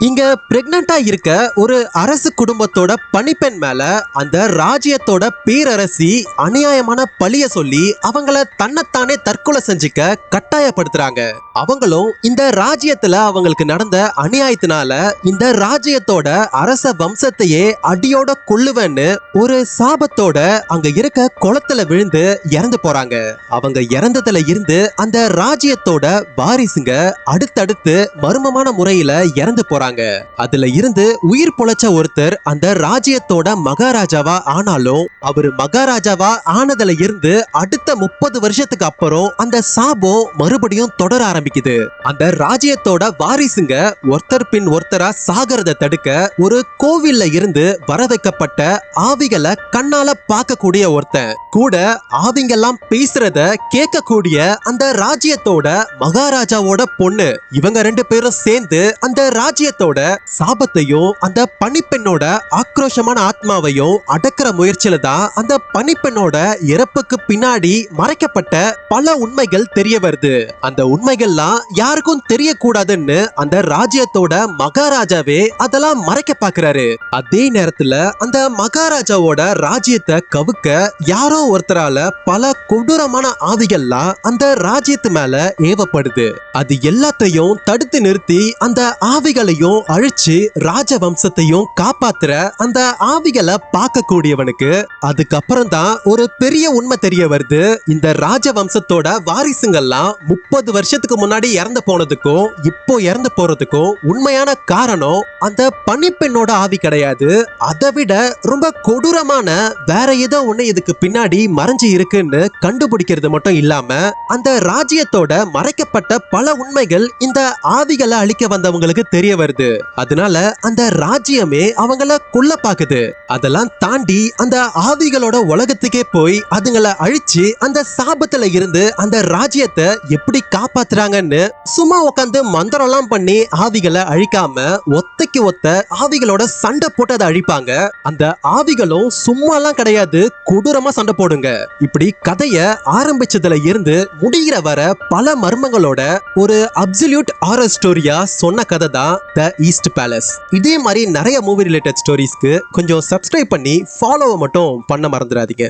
இங்க பிரெக்னண்டா இருக்க ஒரு அரசு குடும்பத்தோட பணிப்பெண் மேல அந்த ராஜ்யத்தோட பேரரசி அநியாயமான பழிய சொல்லி அவங்கள தன்னைத்தானே தற்கொலை செஞ்சுக்க கட்டாயப்படுத்துறாங்க. அவங்களும் இந்த ராஜ்யத்துல அவங்களுக்கு நடந்த அநியாயத்தினால இந்த ராஜ்யத்தோட அரச வம்சத்தையே அடியோட கொள்ளுவேன்னு ஒரு சாபத்தோட அங்க இருக்க குளத்துல விழுந்து இறந்து போறாங்க. அவங்க இறந்ததுல இருந்து அந்த ராஜ்யத்தோட வாரிசுங்க அடுத்தடுத்து மர்மமான முறையில இறந்து போறாங்க. அதுல இருந்து உயிர் பொழைச்ச ஒருத்தர் அந்த ராஜ்யத்தோட மகாராஜாவா ஆனாலும் அவரு மகாராஜாவா ஆனதுல இருந்து அடுத்த 30 வருஷத்துக்கு அப்புறம் அந்த சாபம் மறுபடியும் தொடர ஆரம்பிக்குது. அந்த ராஜ்யத்தோட வாரிசுங்க ஒருத்தர் பின் ஒருத்தரா சாகிறத தடுக்க ஒரு கோவில்ல இருந்து வர வைக்கப்பட்ட ஆவிகளை கண்ணால பார்க்கக்கூடிய ஒருத்தன் கூட ஆவிங்கெல்லாம் பேசுறத கேட்கக்கூடிய அந்த ராஜ்யத்தோட மகாராஜாவோட பொண்ணு இவங்க 2 பேரும் சேர்ந்து அந்த ராஜ்யத்தோட சாபத்தையும் அந்த பணிப்பெண்ணோட ஆக்ரோஷமான ஆத்மாவையும் அடக்கிற முயற்சியில தான் அந்த பணிப்பெண்ணோட இறப்புக்கு பின்னாடி மறைக்கப்பட்ட பல உண்மைகள் தெரிய வருது. அந்த உண்மைகள்லாம் யாருக்கும் தெரியக்கூடாதுன்னு அந்த ராஜ்யத்தோட மகாராஜாவே அதெல்லாம் மறைக்க பாக்குறாரு. அதே நேரத்துல அந்த மகாராஜாவோட ராஜ்யத்தை கவுக்க யாரோ ஒருத்தரால பல கொடூரமான ஆவிகள்லாம் அந்த ராஜ்யத்து மேல ஏவப்படுது. அது எல்லாத்தையும் தடுத்து நிறுத்தி அந்த ஆவிகளையும் அழிச்சு ராஜவம்சத்தையும் காப்பாத்துற அந்த ஆவிகளை பார்க்கக்கூடியவனுக்கு அதுக்கப்புறம் தான் ஒரு பெரிய உண்மை தெரிய வருது. இந்த ராஜவம்சத்தோட வாரிசுங்கள்லாம் 30 வருஷத்துக்கு முன்னாடி இறந்து போனதுக்கும் இப்போ இறந்து போறதுக்கும் உண்மையான காரணம் அந்த பணிப்பெண்ணோட ஆவி கிடையாது. அதை விட ரொம்ப கொடூரமான வேற ஏதோ ஒண்ணு இதுக்கு பின்னாடி மறைஞ்சு இருக்குன்னு கண்டுபிடிக்கிறது மட்டும் இல்லாம அந்த ராஜ்யத்தோட மறைக்கப்பட்ட பல உண்மைகள் இந்த ஆவிகளை அழிக்க வந்தவங்களுக்கு தெரிய வருது. அதனால அந்த ராஜ்யமே அவங்கள கொல்ல பாக்குது. அதெல்லாம் தாண்டி அந்த ஆவிகளோட உலகத்துக்கே போய் அதுங்களை அழிச்சு அந்த சாபத்துல இருந்து அந்த ராஜ்யத்தை எப்படி காப்பாத்துறாங்கன்னு சும்மா உட்காந்து மந்திரம்லாம் பண்ணி ஆவிகளை அழிக்காம ஒத்தைக்கு ஒத்த ஆவிகளோட சண்டை போட்டு அதை அழிப்பாங்க. அந்த ஆவிகளும் சும்மாலாம் கிடையாது, கொடூரமா சண்டை போடுங்க. இப்படி கதைய ஆரம்பிச்சதுல இருந்து முடிகிற வர பல மர்மங்களோட ஒரு அப்சல்யூட் ஹாரர் ஸ்டோரியா சொன்ன கதை தான் த ஈஸ்ட் பேலஸ். இதே மாதிரி நிறைய மூவி ரிலேட்டட் ஸ்டோரிஸ்க்கு கொஞ்சம் சப்ஸ்கிரைப் பண்ணி ஃபாலோவை மட்டும் பண்ண மறந்துடாதீங்க.